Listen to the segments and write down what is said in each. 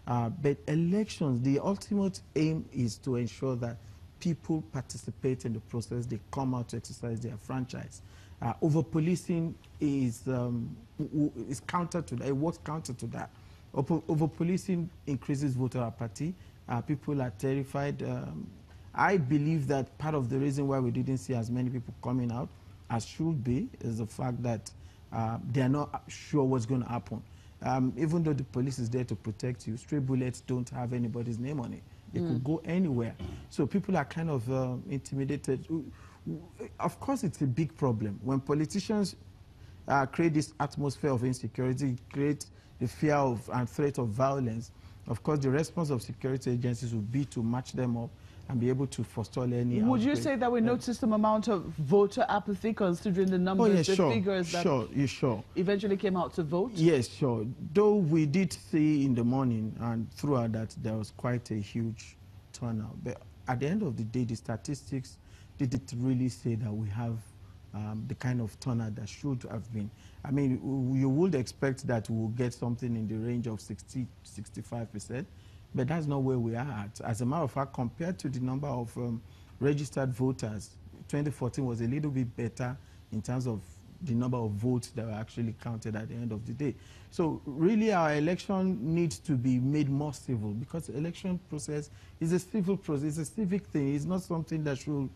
But elections, the ultimate aim is to ensure that people participate in the process, they come out to exercise their franchise. Over-policing is counter to that, it works counter to that. Over-policing increases voter apathy. People are terrified. I believe that part of the reason why we didn't see as many people coming out as should be is the fact that they are not sure what's going to happen. Even though the police is there to protect you, stray bullets don't have anybody's name on it. They could go anywhere. So people are kind of intimidated. Of course, it's a big problem. When politicians create this atmosphere of insecurity, create the fear of and threat of violence, of course, the response of security agencies would be to match them up and be able to forestall any Would outbreak. you say that we noticed some amount of voter apathy considering the numbers, the figures that eventually came out to vote? Yes, sure. Though we did see in the morning and throughout that there was quite a huge turnout. But at the end of the day, the statistics didn't really say that we have the kind of turnout that should have been. I mean, you would expect that we'll get something in the range of 60–65%. But that's not where we are at. As a matter of fact, compared to the number of registered voters, 2014 was a little bit better in terms of the number of votes that were actually counted at the end of the day. So really our election needs to be made more civil, because the election process is a civil process, it's a civic thing. It's not something that should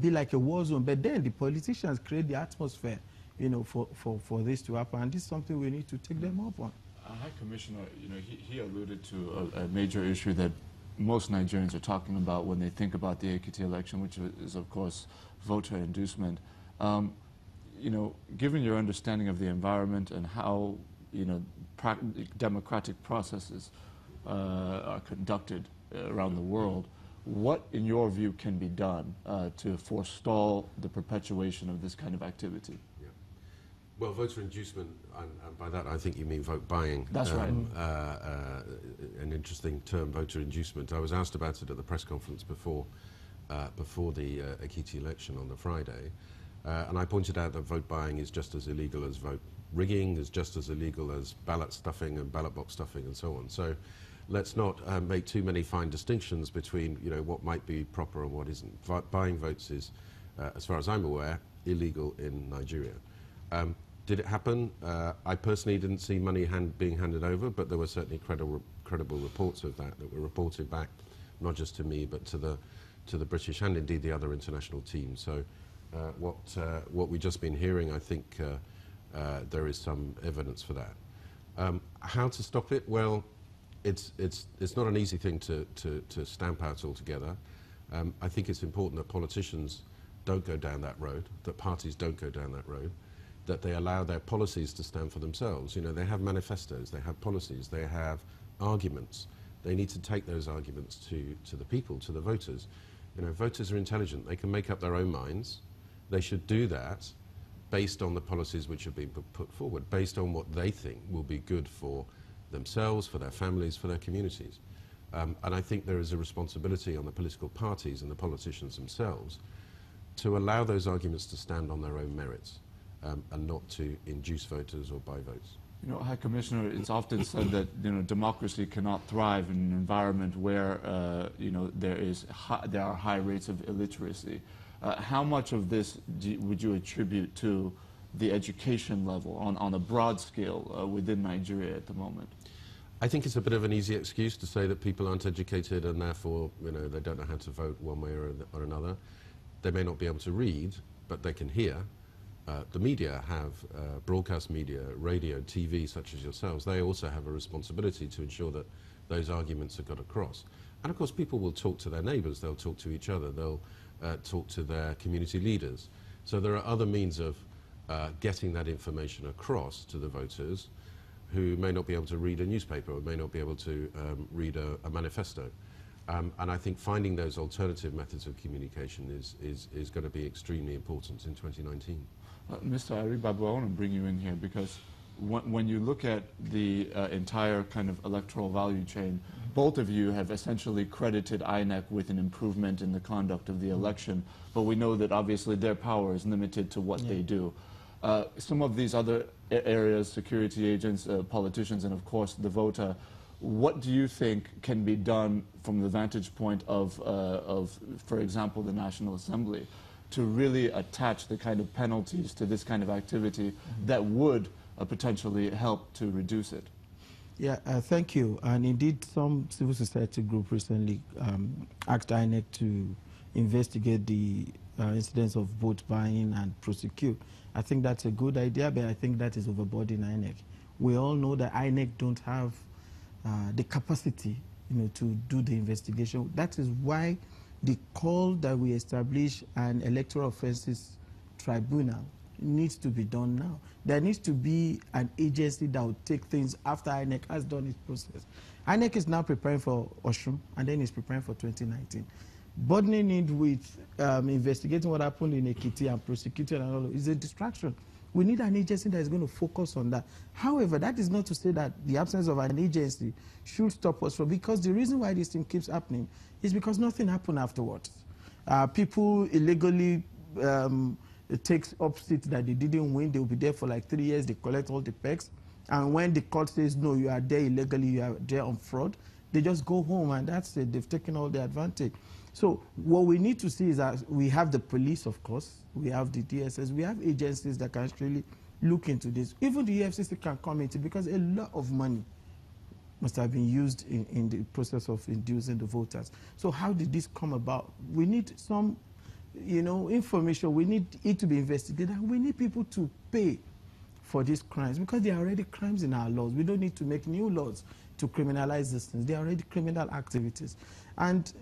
be like a war zone. But then the politicians create the atmosphere, you know, for this to happen. And this is something we need to take them up on. High Commissioner, you know, he alluded to a major issue that most Nigerians are talking about when they think about the Ekiti election, which is, of course, voter inducement. You know, given your understanding of the environment and how, you know, democratic processes are conducted around the world, what, in your view, can be done to forestall the perpetuation of this kind of activity? Well, voter inducement, and by that I think you mean vote buying. That's right. An interesting term, voter inducement. I was asked about it at the press conference before the Ekiti election on the Friday, and I pointed out that vote buying is just as illegal as vote rigging, is just as illegal as ballot stuffing and ballot box stuffing and so on. So let's not make too many fine distinctions between, you know, what might be proper and what isn't. Buying votes is, as far as I'm aware, illegal in Nigeria. Did it happen? I personally didn't see money being handed over, but there were certainly credible reports of that were reported back, not just to me, but to the British and indeed the other international teams. So what we've just been hearing, I think there is some evidence for that. How to stop it? Well, it's not an easy thing to stamp out altogether. I think it's important that politicians don't go down that road, that parties don't go down that road, that they allow their policies to stand for themselves. You know, they have manifestos, they have policies, they have arguments. They need to take those arguments to the people, to the voters. You know, voters are intelligent. They can make up their own minds. They should do that based on the policies which have been put forward, based on what they think will be good for themselves, for their families, for their communities. And I think there is a responsibility on the political parties and the politicians themselves to allow those arguments to stand on their own merits. And not to induce voters or buy votes. You know, High Commissioner, it's often said that, you know, democracy cannot thrive in an environment where you know, there are high rates of illiteracy. How much of this would you attribute to the education level on a broad scale within Nigeria at the moment? I think it's a bit of an easy excuse to say that people aren't educated and therefore, you know, they don't know how to vote one way or another. They may not be able to read, but they can hear. The media have, broadcast media, radio, TV, such as yourselves, they also have a responsibility to ensure that those arguments are got across. And of course people will talk to their neighbours, they'll talk to each other, they'll talk to their community leaders. So there are other means of getting that information across to the voters who may not be able to read a newspaper or may not be able to read a manifesto. And I think finding those alternative methods of communication is going to be extremely important in 2019. Mr. Aribabu, I want to bring you in here because when you look at the entire kind of electoral value chain, both of you have essentially credited INEC with an improvement in the conduct of the election, but we know that obviously their power is limited to what they do. Some of these other areas, security agents, politicians, and of course the voter, what do you think can be done from the vantage point of, for example, the National Assembly, to really attach the kind of penalties to this kind of activity that would potentially help to reduce it? Yeah, thank you. And indeed, some civil society group recently asked INEC to investigate the incidents of vote buying and prosecute. I think that's a good idea, but I think that is overburdening INEC. We all know that INEC don't have the capacity, to do the investigation. That is why the call that we establish an electoral offences tribunal needs to be done now. There needs to be an agency that will take things after INEC has done its process. INEC is now preparing for Osun, and then it's preparing for 2019. Burdening it with investigating what happened in Ekiti and prosecuting and all is a distraction. We need an agency that is going to focus on that. However, that is not to say that the absence of an agency should stop us from, because the reason why this thing keeps happening is because nothing happened afterwards. People illegally take up seats that they didn't win. They will be there for like 3 years. They collect all the pegs. And when the court says, no, you are there illegally, you are there on fraud, they just go home, and that's it. They've taken all the advantage. So what we need to see is that we have the police, of course, we have the DSS, we have agencies that can actually look into this. Even the EFCC can come into it, because a lot of money must have been used in the process of inducing the voters. So how did this come about? We need some, information. We need it to be investigated, and we need people to pay for these crimes, because they are already crimes in our laws. We don't need to make new laws to criminalize these things. They are already criminal activities. And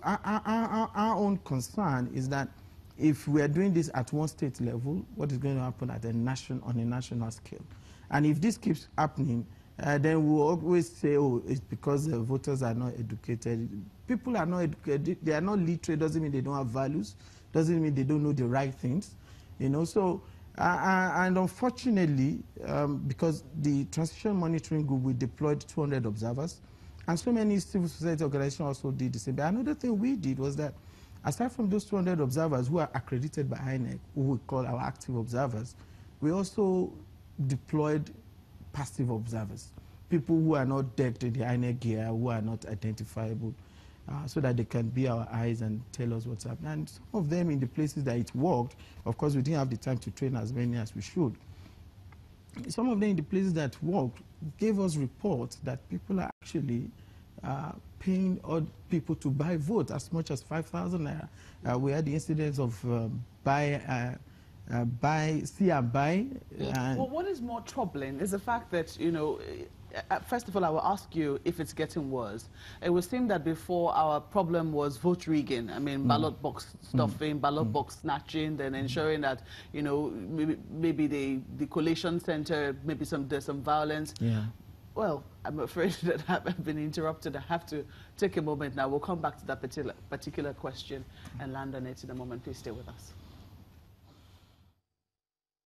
our own concern is that if we are doing this at one state level, what is going to happen at on a national scale? And if this keeps happening, then we'll always say, oh, it's because the voters are not educated. People are not educated. They are not literate. Doesn't mean they don't have values. Doesn't mean they don't know the right things. So, and unfortunately, because the Transition Monitoring Group, we deployed 200 observers, and so many civil society organizations also did the same. But another thing we did was that, aside from those 200 observers who are accredited by INEC, who we call our active observers, we also deployed passive observers, people who are not decked in the INEC gear, who are not identifiable, so that they can be our eyes and tell us what's happening. And some of them in the places that it worked, of course, we didn't have the time to train as many as we should. Some of them in the places that worked gave us reports that people are actually paying odd people to buy votes as much as 5,000 naira. We had the incidents of see and buy. Well, what is more troubling is the fact that, first of all, I will ask you if it's getting worse. It would seem that before our problem was vote rigging. I mean, ballot box stuffing, ballot box snatching, then ensuring that, maybe the collation center, maybe there's some violence. Yeah. Well, I'm afraid that I've been interrupted. I have to take a moment now. We'll come back to that particular question and land on it in a moment. Please stay with us.